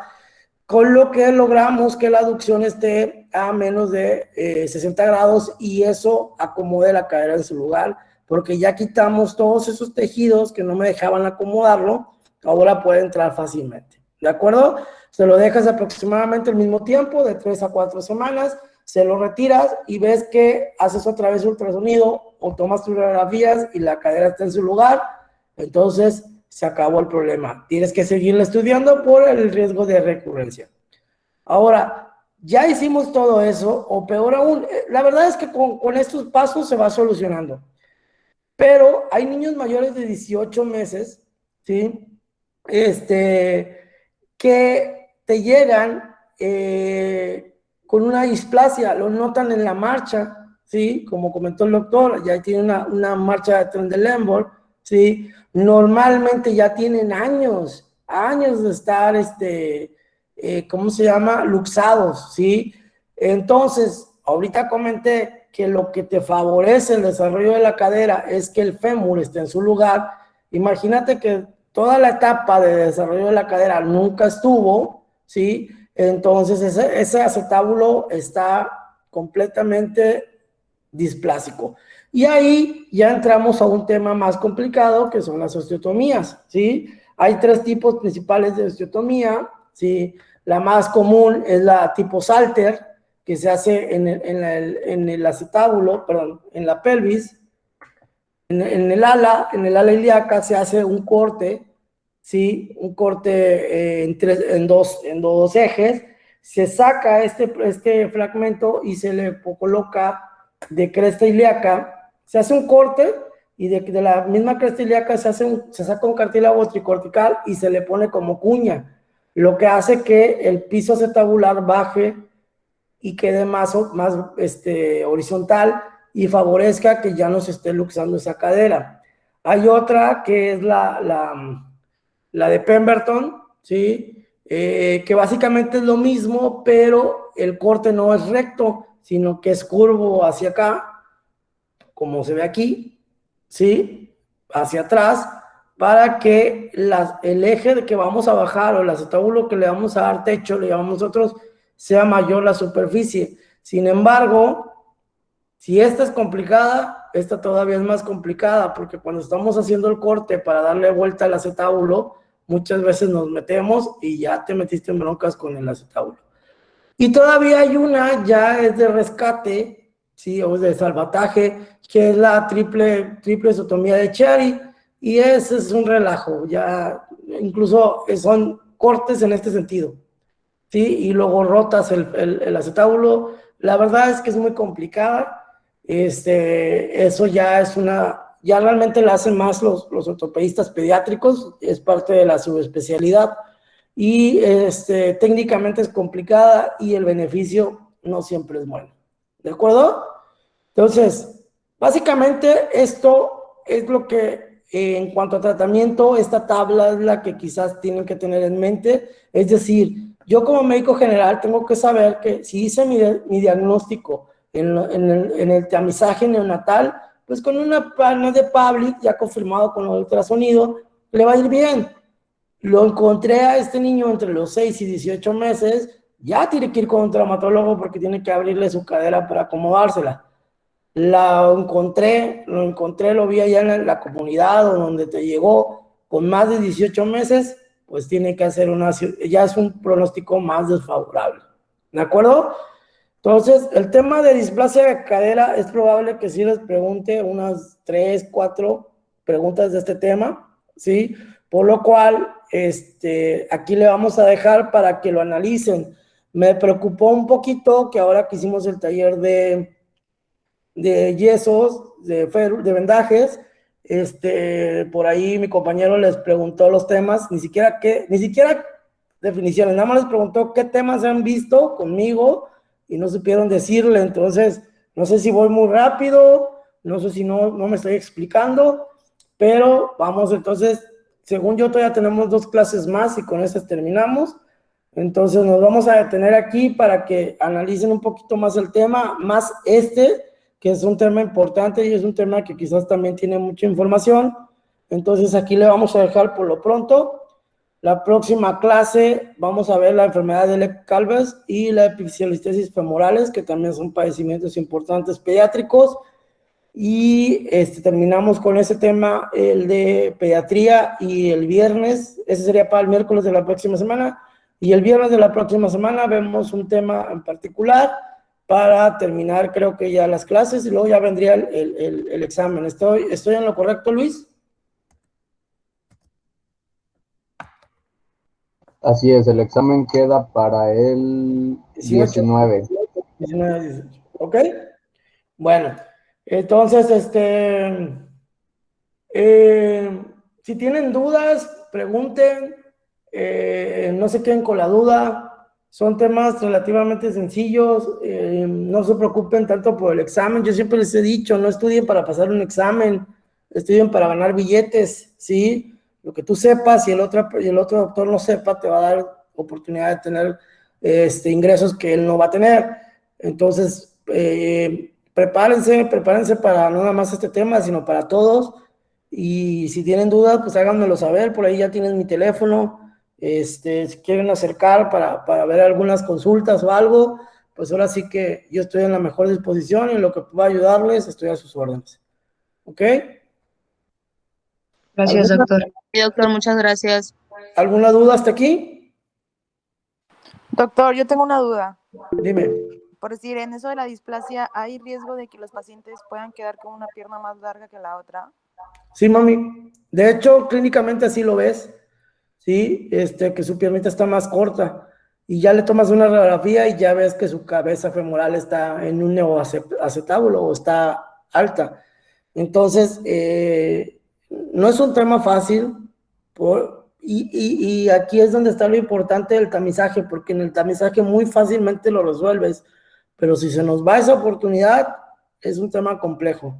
con lo que logramos que la aducción esté a menos de 60 grados y eso acomode la cadera en su lugar, porque ya quitamos todos esos tejidos que no me dejaban acomodarlo, ahora puede entrar fácilmente, ¿de acuerdo? Se lo dejas aproximadamente el mismo tiempo, de 3 a 4 semanas, se lo retiras y ves que haces otra vez ultrasonido o tomas tus radiografías y la cadera está en su lugar, entonces se acabó el problema. Tienes que seguirle estudiando por el riesgo de recurrencia. Ahora, ya hicimos todo eso, o peor aún, la verdad es que con estos pasos se va solucionando. Pero hay niños mayores de 18 meses, ¿sí? Que te llegan con una displasia, lo notan en la marcha, ¿sí? Como comentó el doctor, ya tiene una marcha de Trendelenburg, ¿sí? Normalmente ya tienen años de estar, ¿cómo se llama? Luxados, ¿sí? Entonces, ahorita comenté que lo que te favorece el desarrollo de la cadera es que el fémur esté en su lugar. Imagínate que toda la etapa de desarrollo de la cadera nunca estuvo, ¿sí? Entonces ese acetábulo está completamente displásico. Y ahí ya entramos a un tema más complicado, que son las osteotomías, ¿sí? Hay 3 tipos principales de osteotomía, ¿sí? La más común es la tipo Salter, que se hace en el acetábulo, perdón, en la pelvis, en el ala ilíaca se hace un corte, ¿sí? Un corte en dos ejes, se saca este fragmento y se le coloca de cresta ilíaca, se hace un corte y de la misma cresta ilíaca se saca un cartílago tricortical y se le pone como cuña, lo que hace que el piso acetabular baje y quede más horizontal y favorezca que ya no se esté luxando esa cadera. Hay otra que es la de Pemberton, ¿sí? Que básicamente es lo mismo, pero el corte no es recto, sino que es curvo hacia acá, como se ve aquí, ¿sí? Hacia atrás, para que el eje de que vamos a bajar o el acetábulo que le vamos a dar techo, le llamamos nosotros, sea mayor la superficie. Sin embargo, si esta es complicada, esta todavía es más complicada, porque cuando estamos haciendo el corte para darle vuelta al acetábulo, muchas veces nos metemos y ya te metiste en broncas con el acetábulo. Y todavía hay una, ya es de rescate, ¿sí? O de salvataje, que es la triple osteotomía de Chiari, y ese es un relajo, ya incluso son cortes en este sentido, ¿sí? Y luego rotas el acetábulo. La verdad es que es muy complicada. Eso ya es ya realmente la hacen más los ortopedistas pediátricos, es parte de la subespecialidad, y técnicamente es complicada y el beneficio no siempre es bueno, ¿de acuerdo? Entonces, básicamente esto es lo que en cuanto a tratamiento, esta tabla es la que quizás tienen que tener en mente, es decir, yo como médico general tengo que saber que si hice mi diagnóstico en el tamizaje neonatal, pues con una panel de Public ya confirmado con el ultrasonido, le va a ir bien. Lo encontré a este niño entre los 6 y 18 meses, ya tiene que ir con un traumatólogo porque tiene que abrirle su cadera para acomodársela. Lo encontré, lo vi allá en la comunidad o donde te llegó con más de 18 meses, pues tiene que hacer ya es un pronóstico más desfavorable, ¿de acuerdo? Entonces, el tema de displasia de cadera es probable que sí les pregunte unas 3, 4 preguntas de este tema, ¿sí? Por lo cual, aquí le vamos a dejar para que lo analicen. Me preocupó un poquito que ahora que hicimos el taller de yesos, de vendajes, por ahí mi compañero les preguntó los temas, ni siquiera definiciones, nada más les preguntó qué temas han visto conmigo y no supieron decirle. Entonces no sé si voy muy rápido, no sé si no me estoy explicando, pero vamos. Entonces, según yo todavía tenemos 2 clases más y con esas terminamos. Entonces nos vamos a detener aquí para que analicen un poquito más el tema, más que es un tema importante y es un tema que quizás también tiene mucha información. Entonces aquí le vamos a dejar por lo pronto. La próxima clase vamos a ver la enfermedad de Ehlers-Danlos y la epifisiolistesis femorales, que también son padecimientos importantes pediátricos. Y terminamos con ese tema, el de pediatría, y el viernes, ese sería para el miércoles de la próxima semana, y el viernes de la próxima semana vemos un tema en particular para terminar, creo que ya las clases, y luego ya vendría el examen. ¿Estoy en lo correcto, Luis? Así es, el examen queda para el 19. 19, 18. ¿Ok? Bueno, entonces, si tienen dudas, pregunten, no se queden con la duda, son temas relativamente sencillos, no se preocupen tanto por el examen. Yo siempre les he dicho, no estudien para pasar un examen, estudien para ganar billetes, ¿sí? Lo que tú sepas y el otro doctor no sepa, te va a dar oportunidad de tener ingresos que él no va a tener. Entonces, prepárense para no nada más este tema, sino para todos. Y si tienen dudas, pues háganmelo saber, por ahí ya tienen mi teléfono, si quieren acercar para ver algunas consultas o algo, pues ahora sí que yo estoy en la mejor disposición y en lo que pueda ayudarles, estoy a sus órdenes. ¿Ok? Gracias, doctor. Sí, doctor, muchas gracias. ¿Alguna duda hasta aquí? Doctor, yo tengo una duda. Dime. Por decir, en eso de la displasia, ¿hay riesgo de que los pacientes puedan quedar con una pierna más larga que la otra? Sí, mami. De hecho, clínicamente así lo ves, ¿sí? Que su piernita está más corta. Y ya le tomas una radiografía y ya ves que su cabeza femoral está en un neoacetábulo o está alta. Entonces, no es un tema fácil, y aquí es donde está lo importante del tamizaje, porque en el tamizaje muy fácilmente lo resuelves, pero si se nos va esa oportunidad, es un tema complejo.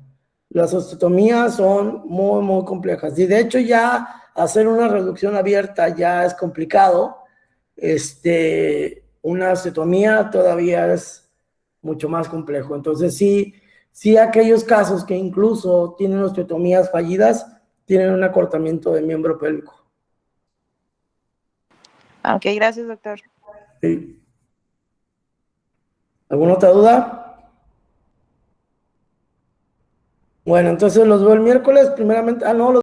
Las osteotomías son muy, muy complejas, y de hecho ya hacer una reducción abierta ya es complicado. Una osteotomía todavía es mucho más complejo. Entonces sí, aquellos casos que incluso tienen osteotomías fallidas tienen un acortamiento de miembro pélvico. Ok, gracias, doctor. ¿Sí? ¿Alguna otra duda? Bueno, entonces los veo el miércoles, primeramente. No, los